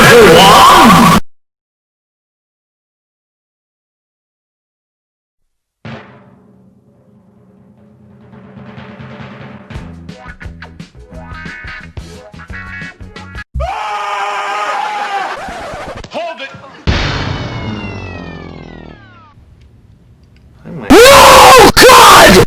Hold it! Oh, God!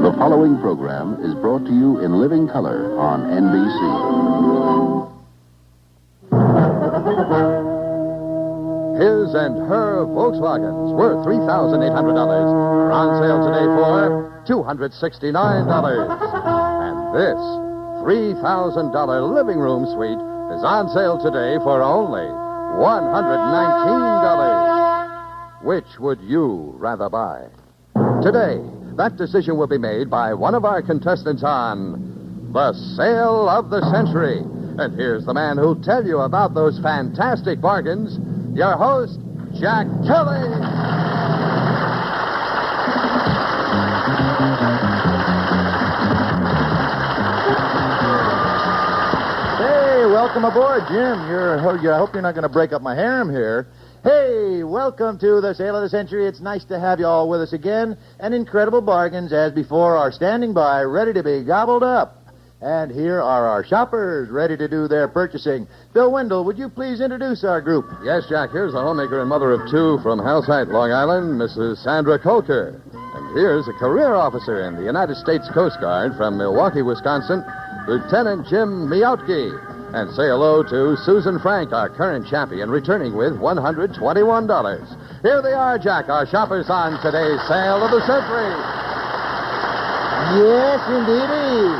The following program is brought to you in living color on NBC. His and her Volkswagens worth $3,800 are on sale today for $269. And this $3,000 living room suite is on sale today for only $119. Which would you rather buy? Today, that decision will be made by one of our contestants on The Sale of the Century. And here's the man who'll tell you about those fantastic bargains, your host, Jack Kelly. Hey, welcome aboard, Jim. I hope you're not going to break up my harem here. Hey, welcome to the Sale of the Century. It's nice to have you all with us again. And incredible bargains, as before, are standing by, ready to be gobbled up. And here are our shoppers, ready to do their purchasing. Bill Wendell, would you please introduce our group? Yes, Jack, here's a homemaker and mother of two from Halesite, Long Island, Mrs. Sandra Kolker. And here's a career officer in the United States Coast Guard from Milwaukee, Wisconsin, Lieutenant Jim Miotke. And say hello to Susan Frank, our current champion, returning with $121. Here they are, Jack, our shoppers on today's Sale of the Century. Yes, indeedy.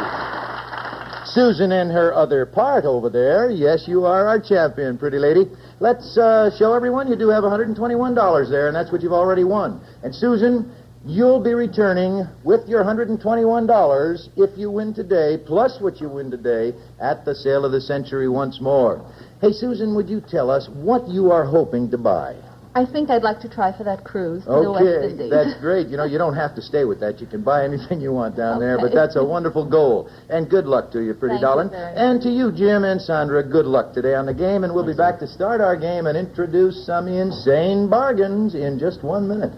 Susan and her other part over there. Yes, you are our champion, pretty lady. Let's show everyone you do have $121 there, and that's what you've already won. And Susan, you'll be returning with your $121 if you win today, plus what you win today at the Sale of the Century once more. Hey, Susan, would you tell us what you are hoping to buy? I think I'd like to try for that cruise to the West Indies. That's great. You know, you don't have to stay with that. You can buy anything you want down there, but that's a wonderful goal. And good luck to you, pretty darling. And to you, Jim and Sandra, good luck today on the game, and we'll be back to start our game and introduce some insane bargains in just 1 minute.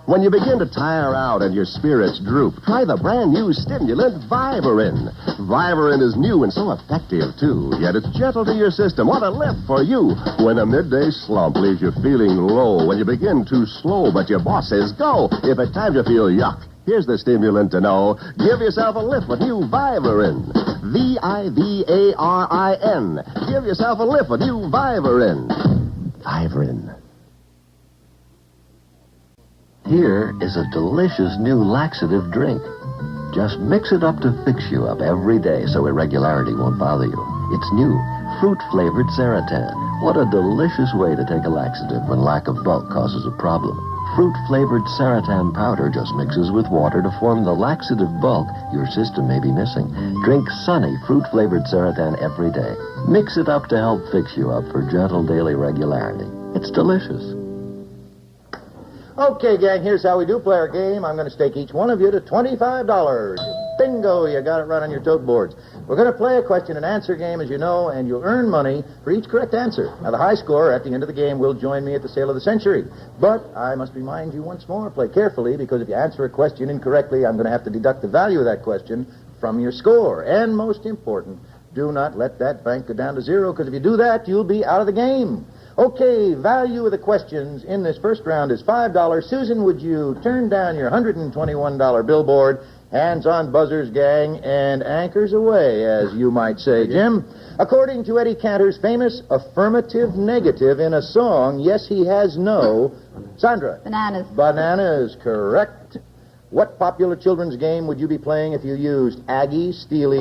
When you begin to tire out and your spirits droop, try the brand new stimulant Vivarin. Vivarin is new and so effective, too, yet it's gentle to your system. What a lift for you when a midday slump leaves you feeling low, when you begin too slow, but your boss says go. If at times you feel yuck, here's the stimulant to know. Give yourself a lift with new Vivarin. Vivarin. Give yourself a lift with new Vivarin. Vivarin. Here is a delicious new laxative drink. Just mix it up to fix you up every day so irregularity won't bother you. It's new, fruit-flavored Seratan. What a delicious way to take a laxative when lack of bulk causes a problem. Fruit-flavored Seratan powder just mixes with water to form the laxative bulk your system may be missing. Drink Sunny fruit-flavored Seratan every day. Mix it up to help fix you up for gentle daily regularity. It's delicious. Okay, gang, here's how we do play our game. I'm going to stake each one of you to $25. Bingo, you got it right on your tote boards. We're going to play a question and answer game, as you know, and you'll earn money for each correct answer. Now, the high scorer at the end of the game will join me at the Sale of the Century. But I must remind you once more, play carefully, because if you answer a question incorrectly, I'm going to have to deduct the value of that question from your score. And most important, do not let that bank go down to zero, because if you do that, you'll be out of the game. Okay, value of the questions in this first round is $5. Susan, would you turn down your $121 billboard? Hands on buzzers, gang, and anchors away, as you might say. Jim, according to Eddie Cantor's famous affirmative negative in a song, yes, he has no. Sandra? Bananas. Bananas, correct. What popular children's game would you be playing if you used Aggie, Steely?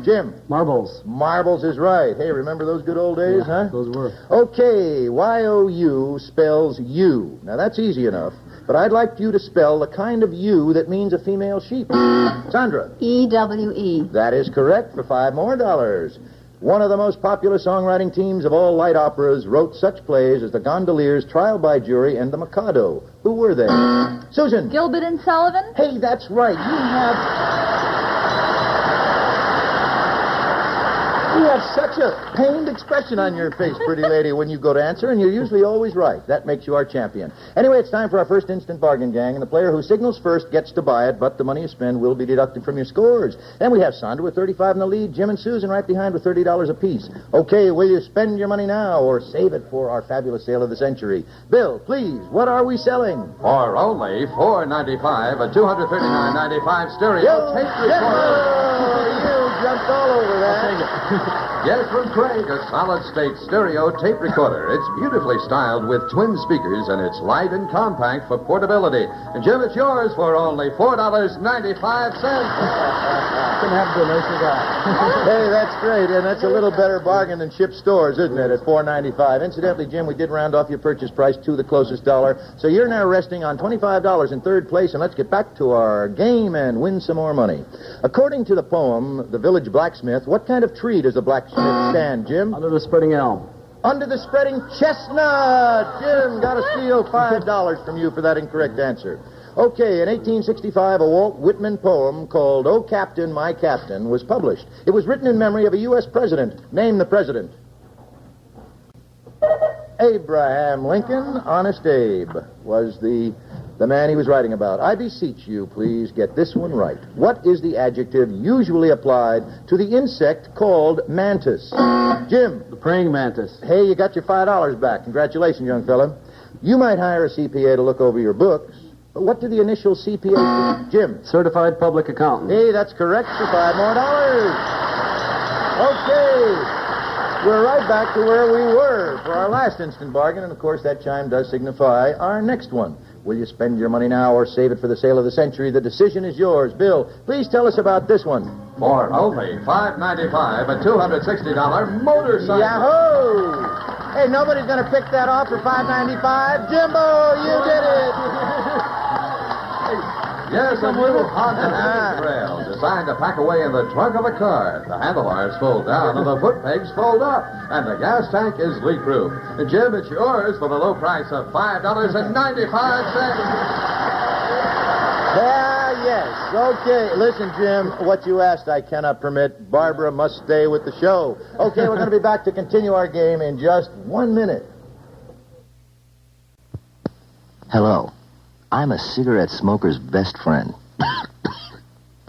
Jim? Marbles. Marbles is right. Hey, remember those good old days, huh? Those were. Okay, Y-O-U spells you. Now, that's easy enough, but I'd like you to spell the kind of U that means a female sheep. Sandra? E-W-E. That is correct for $5 more. One of the most popular songwriting teams of all light operas wrote such plays as The Gondoliers, Trial by Jury, and The Mikado. Who were they? Susan. Gilbert and Sullivan? Hey, that's right. You have such a pained expression on your face, pretty lady, when you go to answer, and you're usually always right. That makes you our champion. Anyway, it's time for our first instant bargain, gang, and the player who signals first gets to buy it, but the money you spend will be deducted from your scores. And we have Sandra with 35 in the lead, Jim and Susan right behind with $30 apiece. Okay, will you spend your money now or save it for our fabulous sale of the century? Bill, please, what are we selling? For only $4.95, a $239.95 stereo tape recorder. You jumped all over that. Yes, from Craig, a solid-state stereo tape recorder. It's beautifully styled with twin speakers, and it's light and compact for portability. And, Jim, it's yours for only $4.95. Couldn't have been a nicer guy. Hey, that's great, and that's a little better bargain than Ship Stores, isn't it, at $4.95. Incidentally, Jim, we did round off your purchase price to the closest dollar, so you're now resting on $25 in third place, and let's get back to our game and win some more money. According to the poem, The Village Blacksmith, what kind of tree does the blacksmith stand, Jim? Under the spreading elm. Under the spreading chestnut. Jim, got to steal $5 from you for that incorrect answer. Okay, in 1865, a Walt Whitman poem called Oh, Captain, My Captain was published. It was written in memory of a U.S. president. Name the president. Abraham Lincoln. Honest Abe was the man he was writing about. I beseech you, please get this one right. What is the adjective usually applied to the insect called mantis? Jim. The praying mantis. Hey, you got your $5 back. Congratulations, young fella. You might hire a CPA to look over your books, but what do the initial CPA... Jim. Certified public accountant. Hey, that's correct for $5 more. Okay. We're right back to where we were for our last instant bargain, and of course that chime does signify our next one. Will you spend your money now or save it for the sale of the century? The decision is yours. Bill, please tell us about this one. For only $5.95, a $260 motorcycle. Yahoo! Hey, nobody's going to pick that off for $5.95. Jimbo, you did it! Yes, a new Honda Trail designed to pack away in the trunk of a car. The handlebars fold down and the foot pegs fold up, and the gas tank is leak-proof. And Jim, it's yours for the low price of $5.95. Yes. Okay, listen, Jim, what you asked I cannot permit. Barbara must stay with the show. Okay, we're going to be back to continue our game in just 1 minute. Hello. I'm a cigarette smoker's best friend.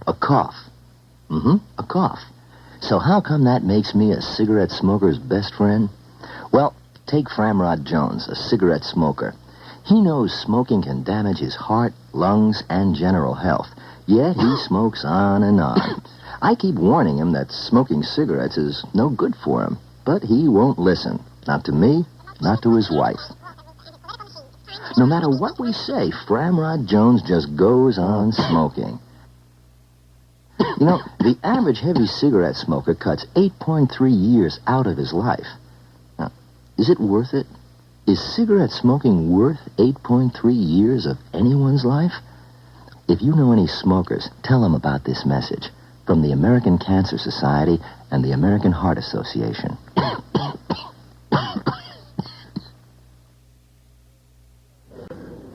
A cough. A cough. So how come that makes me a cigarette smoker's best friend? Well, take Framrod Jones, a cigarette smoker. He knows smoking can damage his heart, lungs, and general health. Yet he smokes on and on. I keep warning him that smoking cigarettes is no good for him, but he won't listen. Not to me, not to his wife. No matter what we say, Framrod Jones just goes on smoking. You know, the average heavy cigarette smoker cuts 8.3 years out of his life. Now, is it worth it? Is cigarette smoking worth 8.3 years of anyone's life? If you know any smokers, tell them about this message from the American Cancer Society and the American Heart Association.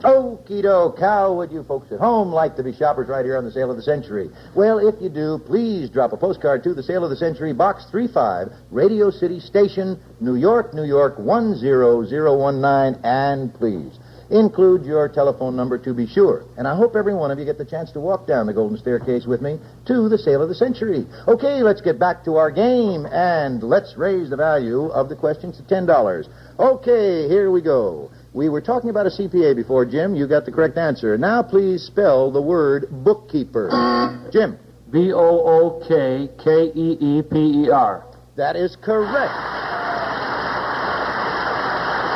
Okie doke. How would you folks at home like to be shoppers right here on the Sale of the Century? Well, if you do, please drop a postcard to the Sale of the Century, Box 35, Radio City Station, New York, New York 10019, and please include your telephone number to be sure. And I hope every one of you get the chance to walk down the Golden Staircase with me to the Sale of the Century. Okay, let's get back to our game, and let's raise the value of the questions to $10. Okay, here we go. We were talking about a CPA before, Jim. You got the correct answer. Now please spell the word bookkeeper. Jim. B-O-O-K-K-E-E-P-E-R. That is correct.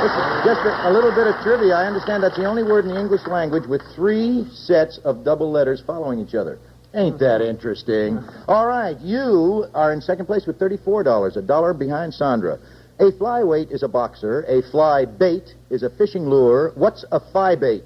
Listen, just a little bit of trivia. I understand that's the only word in the English language with 3 sets of double letters following each other. Ain't that interesting? All right, you are in second place with $34, a dollar behind Sandra. A flyweight is a boxer. A fly bait is a fishing lure. What's a phi bait?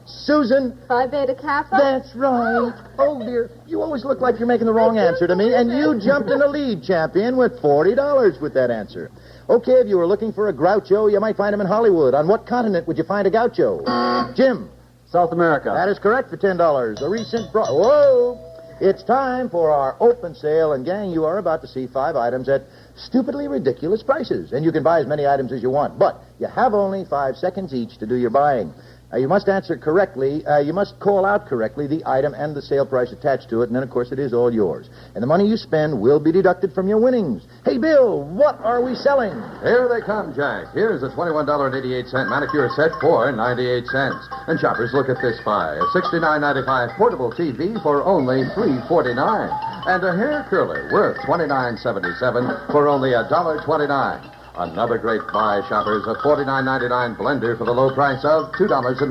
Susan? Phi Beta Kappa? That's right. Oh, dear. You always look like you're making the wrong answer to me, and you jumped in the lead, champion, with $40 with that answer. Okay, if you were looking for a Groucho, you might find him in Hollywood. On what continent would you find a gaucho? Jim? South America. That is correct for $10. A recent... Whoa! It's time for our open sale, and gang, you are about to see 5 items at stupidly ridiculous prices. And you can buy as many items as you want, but you have only 5 seconds each to do your buying. You must answer correctly. You must call out correctly the item and the sale price attached to it, and then, of course, it is all yours. And the money you spend will be deducted from your winnings. Hey, Bill, what are we selling? Here they come, Jack. Here's a $21.88 manicure set for 98 cents. And shoppers, look at this buy. A $69.95 portable TV for only $3.49. And a hair curler worth $29.77 for only $1.29. Another great buy, shoppers, a $49.99 blender for the low price of $2.49.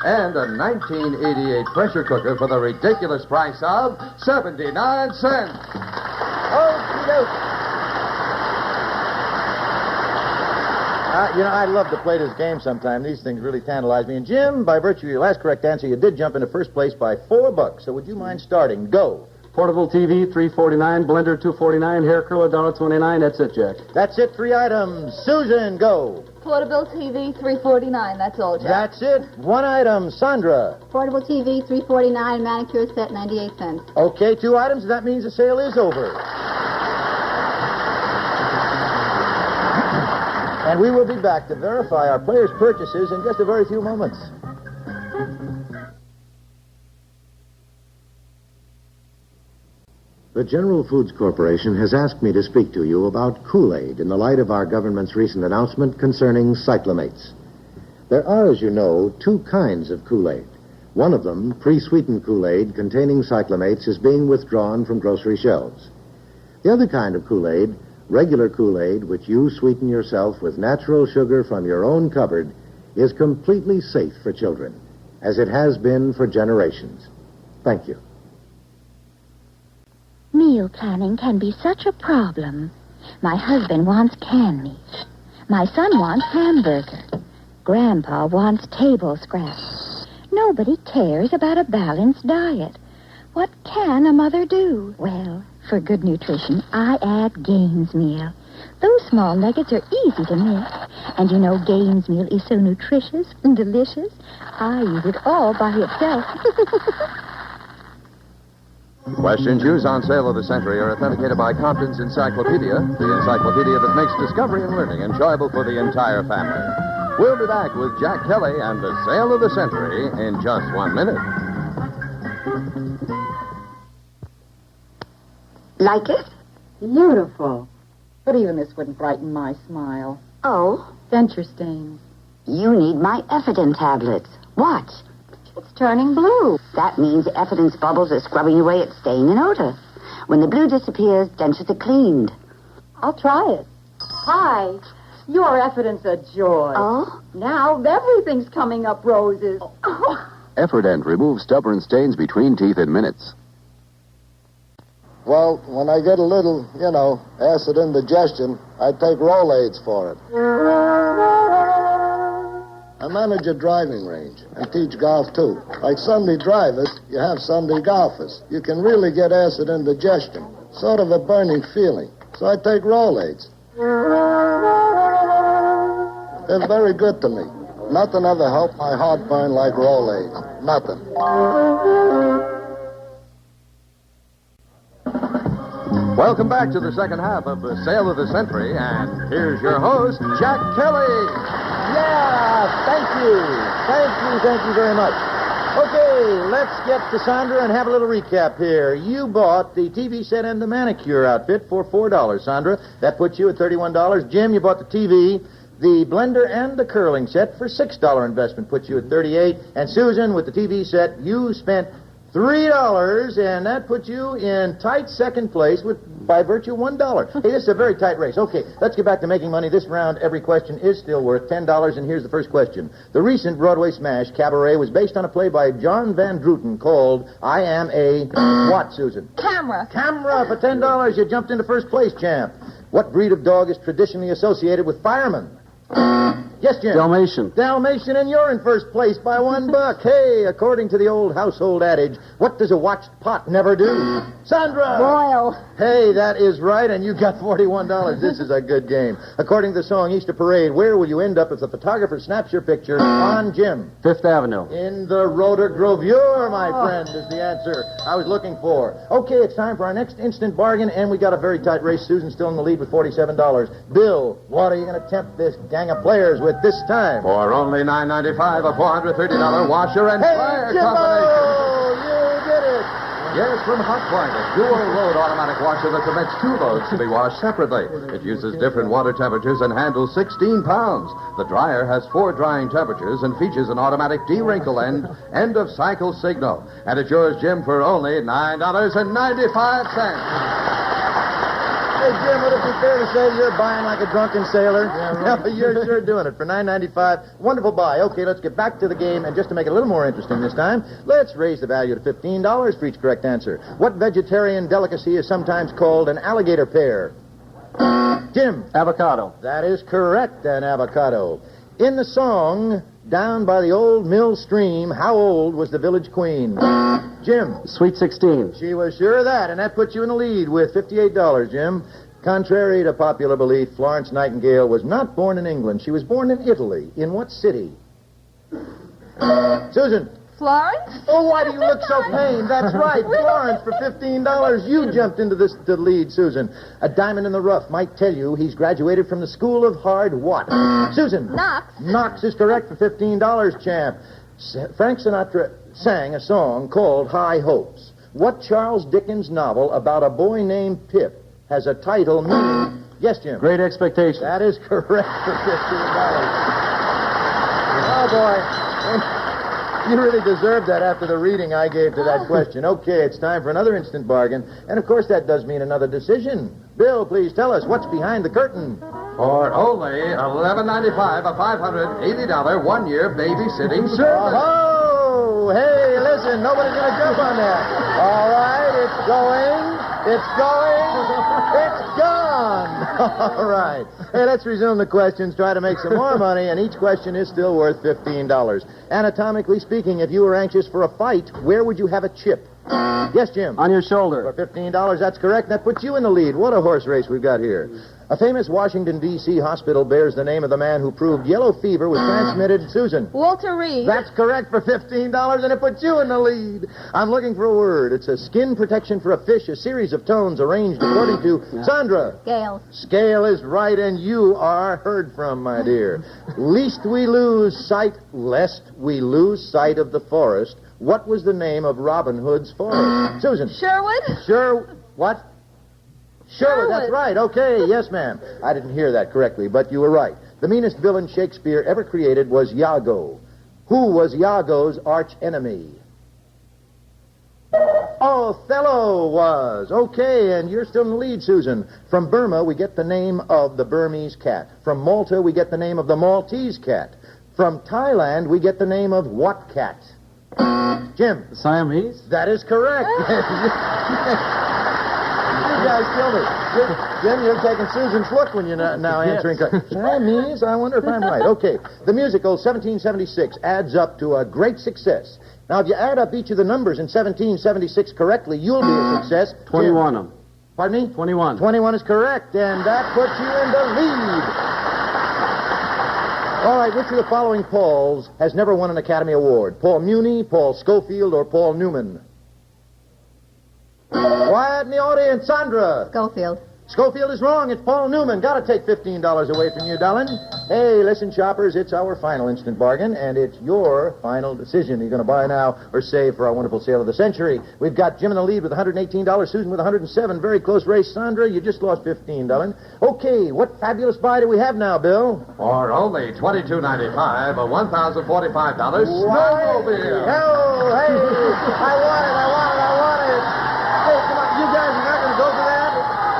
And a 1988 pressure cooker for the ridiculous price of 79 cents. I love to play this game sometime. These things really tantalize me. And, Jim, by virtue of your last correct answer, you did jump into first place by $4. So would you mind starting? Go. Portable TV, $3.49. Blender, $2.49. Hair curler, $1.29. That's it, Jack. That's it, 3 items. Susan, go. Portable TV, $3.49. That's all, Jack. That's it. 1 item. Sandra. Portable TV, $3.49. Manicure set, 98 cents. Okay, 2 items. That means the sale is over. And we will be back to verify our players' purchases in just a very few moments. The General Foods Corporation has asked me to speak to you about Kool-Aid in the light of our government's recent announcement concerning cyclamates. There are, as you know, 2 kinds of Kool-Aid. One of them, pre-sweetened Kool-Aid containing cyclamates, is being withdrawn from grocery shelves. The other kind of Kool-Aid, regular Kool-Aid, which you sweeten yourself with natural sugar from your own cupboard, is completely safe for children, as it has been for generations. Thank you. Meal planning can be such a problem. My husband wants canned meat. My son wants hamburger. Grandpa wants table scraps. Nobody cares about a balanced diet. What can a mother do? Well, for good nutrition, I add Gaines Meal. Those small nuggets are easy to mix. And you know Gaines Meal is so nutritious and delicious. I eat it all by itself. Question shoes on sale of the century are authenticated by Compton's Encyclopedia, the encyclopedia that makes discovery and learning enjoyable for the entire family. We'll be back with Jack Kelly and the sale of the century in just 1 minute. Like it? Beautiful. But even this wouldn't brighten my smile. Oh? Denture stains. You need my Effident tablets. Watch. It's turning blue. That means Effident's bubbles are scrubbing away at stain and odor. When the blue disappears, dentures are cleaned. I'll try it. Hi. Your Effident's a joy. Oh? Now everything's coming up roses. Oh. Effident removes stubborn stains between teeth in minutes. Well, when I get a little, acid indigestion, I take Rolaids for it. I manage a driving range and teach golf, too. Like Sunday drivers, you have Sunday golfers. You can really get acid indigestion, sort of a burning feeling. So I take Rolaids. They're very good to me. Nothing ever helped my heartburn like Rolaids. Nothing. Welcome back to the second half of the sale of the century, and here's your host, Jack Kelly. Yeah, thank you very much. Okay, let's get to Sandra and have a little recap here. You bought the TV set and the manicure outfit for $4, Sandra. That puts you at $31. Jim, you bought the TV, the blender, and the curling set for $6 investment puts you at $38. And Susan, with the TV set, you spent $3, and that puts you in tight second place by virtue of $1. Hey, this is a very tight race. Okay, let's get back to making money. This round, every question is still worth $10, and here's the first question. The recent Broadway smash, Cabaret, was based on a play by John Van Druten called I Am a... What, Susan? Camera. Camera for $10. You jumped into first place, champ. What breed of dog is traditionally associated with firemen? Yes, Jim. Dalmatian. Dalmatian, and you're in first place by $1. Hey, according to the old household adage, what does a watched pot never do? Sandra! Boil. Hey, that is right, and you got $41. This is a good game. According to the song Easter Parade, where will you end up if the photographer snaps your picture on Jim? Fifth Avenue. In the rotogravure, my friend, is the answer I was looking for. Okay, it's time for our next instant bargain, and we got a very tight race. Susan's still in the lead with $47. Bill, what are you going to tempt this gang of players with this time? For only $9.95, a $430 washer and dryer Jimbo! combination. You did it! Yes, from Hot Point, a dual-load automatic washer that permits 2 loads to be washed separately. It uses different water temperatures and handles 16 pounds. The dryer has 4 drying temperatures and features an automatic de-wrinkle and end-of-cycle signal. And it's yours, Jim, for only $9.95. Hey, Jim, would it be fair to say you're buying like a drunken sailor? Yeah, but you're sure doing it for $9.95. Wonderful buy. Okay, let's get back to the game, and just to make it a little more interesting this time, let's raise the value to $15 for each correct answer. What vegetarian delicacy is sometimes called an alligator pear? Jim. Avocado. That is correct, an avocado. In the song, Down by the Old Mill Stream, how old was the village queen? Jim. Sweet 16. She was sure of that, and that puts you in the lead with $58, Jim. Contrary to popular belief, Florence Nightingale was not born in England. She was born in Italy. In what city? Susan. Florence? Oh, why do you look so pained? That's right, Florence for $15. You jumped into the lead, Susan. A diamond in the rough might tell you he's graduated from the School of Hard what? Susan. Knox. Knox is correct for $15, champ. Frank Sinatra sang a song called High Hopes. What Charles Dickens novel about a boy named Pip has a title meaning... Yes, Jim. Great Expectations. That is correct for $15. Oh, boy. You really deserved that after the reading I gave to that question. Okay, it's time for another instant bargain. And, of course, that does mean another decision. Bill, please tell us what's behind the curtain. For only $11.95, a $580 one-year babysitting service. Oh, hey, listen, nobody's going to jump on that. All right, it's going. It's gone. All right. Hey, let's resume the questions, try to make some more money, and each question is still worth $15. Anatomically speaking, if you were anxious for a fight, where would you have a chip? Yes, Jim. On your shoulder. For $15, that's correct. That puts you in the lead. What a horse race we've got here. A famous Washington, D.C. hospital bears the name of the man who proved yellow fever was transmitted. Susan. Walter Reed. That's correct for $15, and it puts you in the lead. I'm looking for a word. It's a skin protection for a fish, a series of tones arranged according to Sandra. Scale. Scale is right, and you are heard from, my dear. Lest we lose sight of the forest. What was the name of Robin Hood's forest? Susan. Sherwood? What? Sherwood, that's right. Okay, yes, ma'am. I didn't hear that correctly, but you were right. The meanest villain Shakespeare ever created was Iago. Who was Iago's arch enemy? Othello was. Okay, and you're still in the lead, Susan. From Burma, we get the name of the Burmese cat. From Malta, we get the name of the Maltese cat. From Thailand, we get the name of what cat? Jim. Siamese? That is correct. You guys killed it. Jim, you're taking Susan's look when you're now answering. Siamese? I wonder if I'm right. Okay. The musical 1776 adds up to a great success. Now, if you add up each of the numbers in 1776 correctly, you'll be a success. 21 of them. Pardon me? 21. 21 is correct, and that puts you in the lead. All right, which of the following Pauls has never won an Academy Award? Paul Muni, Paul Schofield, or Paul Newman? Quiet in the audience, Sandra. Schofield. Schofield is wrong. It's Paul Newman. Got to take $15 away from you, darling. Hey, listen, shoppers, it's our final instant bargain, and it's your final decision. Are you going to buy now or save for our wonderful sale of the century? We've got Jim in the lead with $118, Susan with $107. Very close race. Sandra, you just lost $15, darling. Okay, what fabulous buy do we have now, Bill? For only $22.95, a $1,045 snowmobile. Oh, hey, I want it. Hey, come on, you guys are not going to go for that?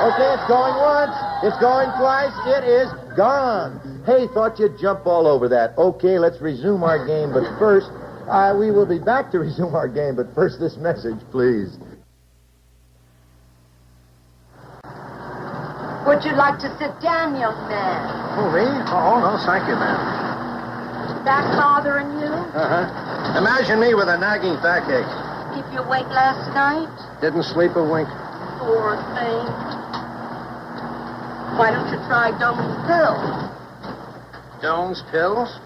Okay, it's going once. It's going twice. It is gone. Hey, thought you'd jump all over that. Okay, let's resume our game, but first, we will be back to resume our game, but first this message, please. Would you like to sit down, young man? Oh, me? Oh, no, thank you, ma'am. back bothering you? Uh-huh. Imagine me with a nagging backache. Keep you awake last night? Didn't sleep a wink. Poor thing. Why don't you try Dome's pills? Dome's pills?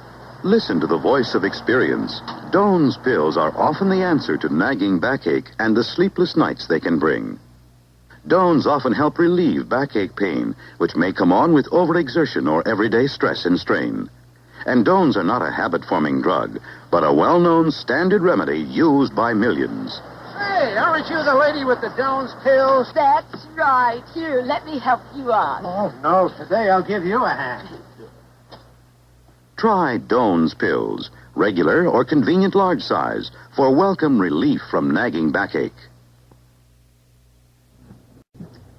Listen to the voice of experience. Doan's pills are often the answer to nagging backache and the sleepless nights they can bring. Doan's often help relieve backache pain, which may come on with overexertion or everyday stress and strain. And Doan's are not a habit-forming drug, but a well-known standard remedy used by millions. Hey, aren't you the lady with the Doan's pills? That's right. Here, let me help you out. Oh, no. Today I'll give you a hand. Try Doan's pills, regular or convenient large size, for welcome relief from nagging backache.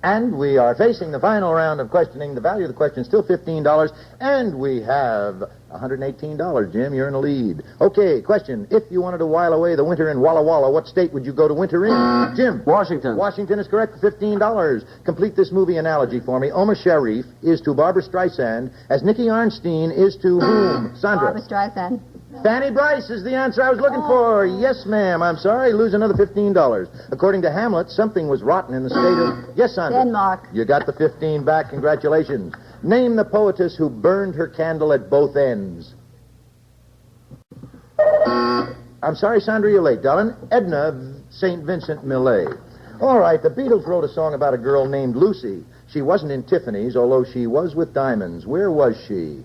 And we are facing the final round of questioning. The value of the question is still $15, and we have $118. Jim, you're in the lead. Okay, question. If you wanted to while away the winter in Walla Walla, what state would you go to winter in? Jim. Washington. Washington is correct for $15. Complete this movie analogy for me. Omar Sharif is to Barbara Streisand as Nicky Arnstein is to whom? Sandra. Barbara Streisand. Fanny Bryce is the answer I was looking for. Yes, ma'am. I'm sorry. Lose another $15. According to Hamlet, something was rotten in the state of... Yes, Sandra. Denmark. You got the 15 back. Congratulations. Name the poetess who burned her candle at both ends. I'm sorry, Sandra, you're late, darling. Edna St. Vincent Millay. All right, the Beatles wrote a song about a girl named Lucy. She wasn't in Tiffany's, although she was with diamonds. Where was she?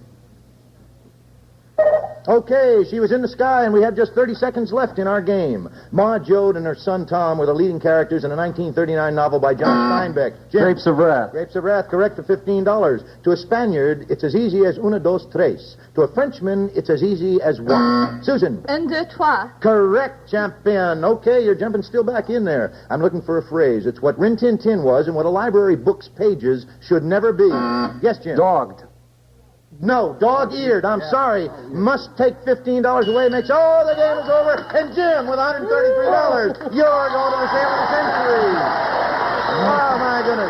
Okay, she was in the sky, and we have just 30 seconds left in our game. Ma Jode and her son Tom were the leading characters in a 1939 novel by John Steinbeck. Jim, Grapes of Wrath. Grapes of Wrath, correct for $15. To a Spaniard, it's as easy as una, dos, tres. To a Frenchman, it's as easy as one. Susan. Un, deux, trois. Correct, champion. Okay, you're jumping still back in there. I'm looking for a phrase. It's what Rin Tin Tin was and what a library book's pages should never be. Yes, Jim. Dogged. No, dog-eared. I'm sorry. Must take $15 away. Makes, oh, the game is over. And Jim, with $133, you're going to the sale of the century. Oh, my goodness.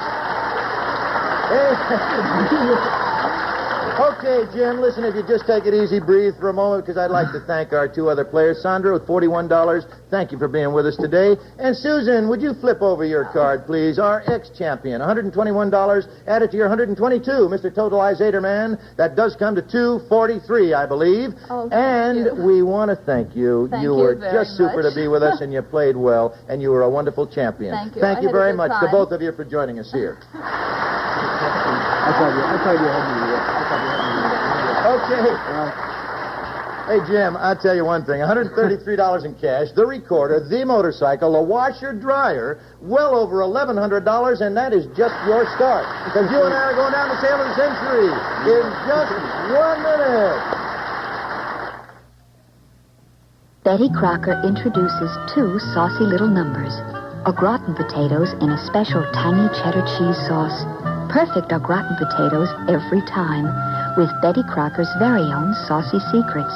Okay, Jim, listen, if you just take it easy, breathe for a moment, because I'd like to thank our two other players. Sandra, with $41, thank you for being with us today. And Susan, would you flip over your card, please? Our ex-champion, $121, added to your $122. Mr. Totalizator Man, that does come to $243, I believe. Oh, and we want to thank you. Thank you you were very just super much. to be with us, and you played well, and you were a wonderful champion. Thank you. Thank I you had a very good much to time. both of you for joining us here. I thought you had me. Okay. Hey, Jim, I'll tell you one thing. $133 in cash, the recorder, the motorcycle, the washer-dryer, well over $1,100, and that is just your start. Because you and I are going down the sale of the century in just 1 minute. Betty Crocker introduces two saucy little numbers. Au gratin potatoes in a special tangy cheddar cheese sauce. Perfect au gratin potatoes every time, with Betty Crocker's very own saucy secrets.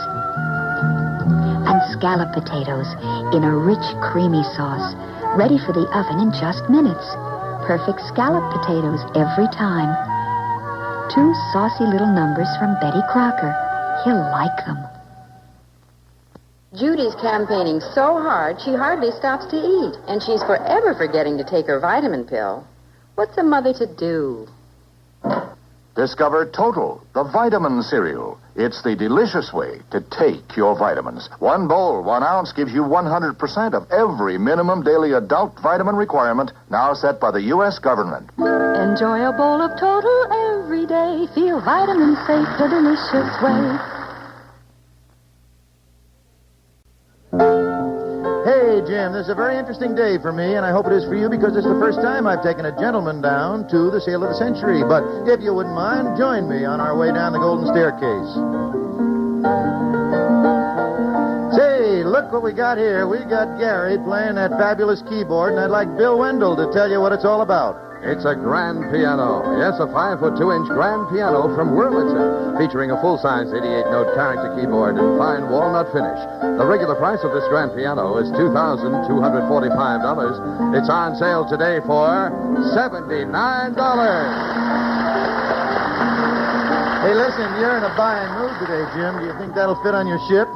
And scallop potatoes in a rich, creamy sauce, ready for the oven in just minutes. Perfect scallop potatoes every time. Two saucy little numbers from Betty Crocker. He'll like them. Judy's campaigning so hard, she hardly stops to eat, and she's forever forgetting to take her vitamin pill. What's a mother to do? Discover Total, the vitamin cereal. It's the delicious way to take your vitamins. 1 bowl, 1 ounce gives you 100% of every minimum daily adult vitamin requirement now set by the U.S. government. Enjoy a bowl of Total every day. Feel vitamins safe the delicious way. Hey, Jim, this is a very interesting day for me, and I hope it is for you, because it's the first time I've taken a gentleman down to the sale of the century. But if you wouldn't mind, join me on our way down the golden staircase. Say, look what we got here. We got Gary playing that fabulous keyboard, and I'd like Bill Wendell to tell you what it's all about. It's a grand piano. Yes, a 5'2" grand piano from Wurlitzer, featuring a full-size 88-note character keyboard and fine walnut finish. The regular price of this grand piano is $2,245. It's on sale today for $79. Hey, listen. Listen, you're in a buying mood today, Jim. Do you think that'll fit on your ship?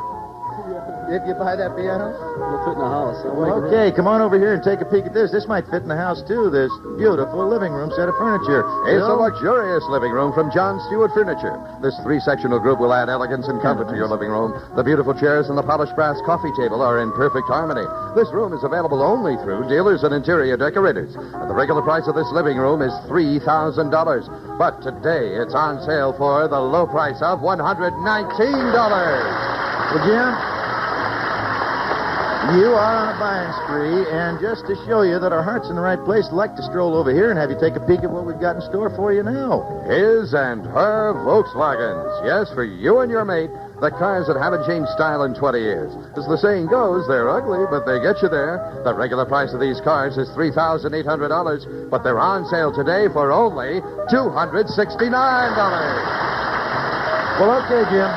If you buy that piano? It'll fit in the house. Okay, come on over here and take a peek at this. This might fit in the house, too. This beautiful living room set of furniture. It's a luxurious living room from John Stewart Furniture. This three-sectional group will add elegance and comfort to your living room. The beautiful chairs and the polished brass coffee table are in perfect harmony. This room is available only through dealers and interior decorators. And the regular price of this living room is $3,000. But today it's on sale for the low price of $119. Well, Jim, you are on a buying spree, and just to show you that our heart's in the right place, I'd like to stroll over here and have you take a peek at what we've got in store for you now. His and her Volkswagens. Yes, for you and your mate, the cars that haven't changed style in 20 years. As the saying goes, they're ugly, but they get you there. The regular price of these cars is $3,800, but they're on sale today for only $269. Well, okay, Jim.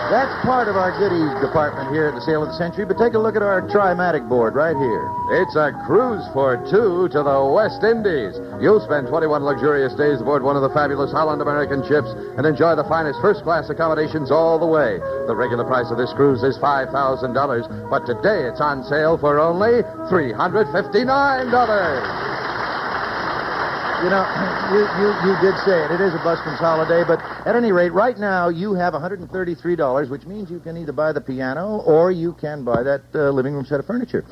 That's part of our goodies department here at the Sale of the Century, but take a look at our Trimatic board right here. It's a cruise for two to the West Indies. You'll spend 21 luxurious days aboard one of the fabulous Holland American ships and enjoy the finest first-class accommodations all the way. The regular price of this cruise is $5,000, but today it's on sale for only $359. You know, you did say it. It is a busman's holiday, but at any rate, right now you have $133, which means you can either buy the piano or you can buy that living room set of furniture.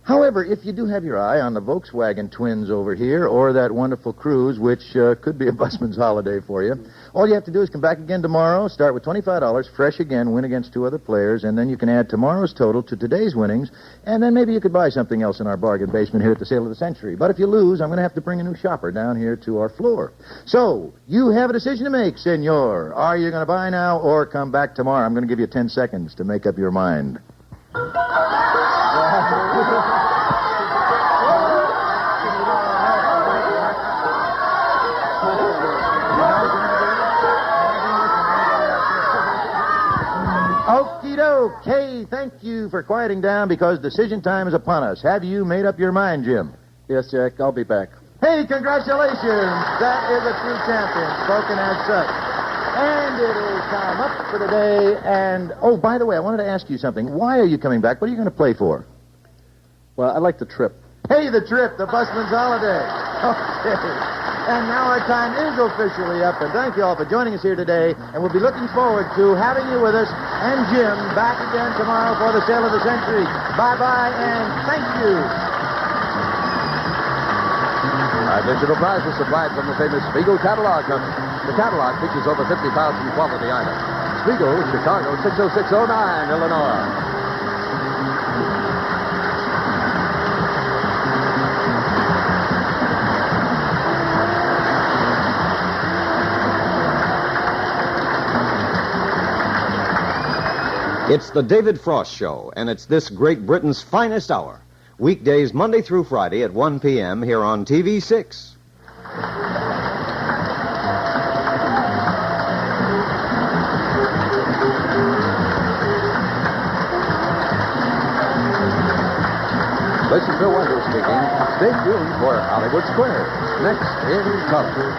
However, if you do have your eye on the Volkswagen twins over here or that wonderful cruise, which could be a busman's holiday for you, all you have to do is come back again tomorrow, start with $25, fresh again, win against two other players, and then you can add tomorrow's total to today's winnings, and then maybe you could buy something else in our bargain basement here at the Sale of the Century. But if you lose, I'm going to have to bring a new shopper down here to our floor. So, you have a decision to make, senor. Are you going to buy now or come back tomorrow? I'm going to give you 10 seconds to make up your mind. Okay, thank you for quieting down because decision time is upon us. Have you made up your mind, Jim? Yes, Jack, I'll be back. Hey, congratulations! That is a true champion, spoken as such. And it is time up for today. And, oh, by the way, I wanted to ask you something. Why are you coming back? What are you going to play for? Well, I like the trip. Hey, the trip, the busman's holiday. Okay. And now our time is officially up, and thank you all for joining us here today, and we'll be looking forward to having you with us and Jim back again tomorrow for the Sale of the Century. Bye-bye, and thank you. Additional prizes supplied from the famous Spiegel Catalog Company. The catalog features over 50,000 quality items. Spiegel, Chicago, 60609, Illinois. It's the David Frost Show, and it's this Great Britain's finest hour. Weekdays Monday through Friday at 1 p.m. here on TV6. This is Bill Wendell speaking. Stay tuned for Hollywood Square, next in color.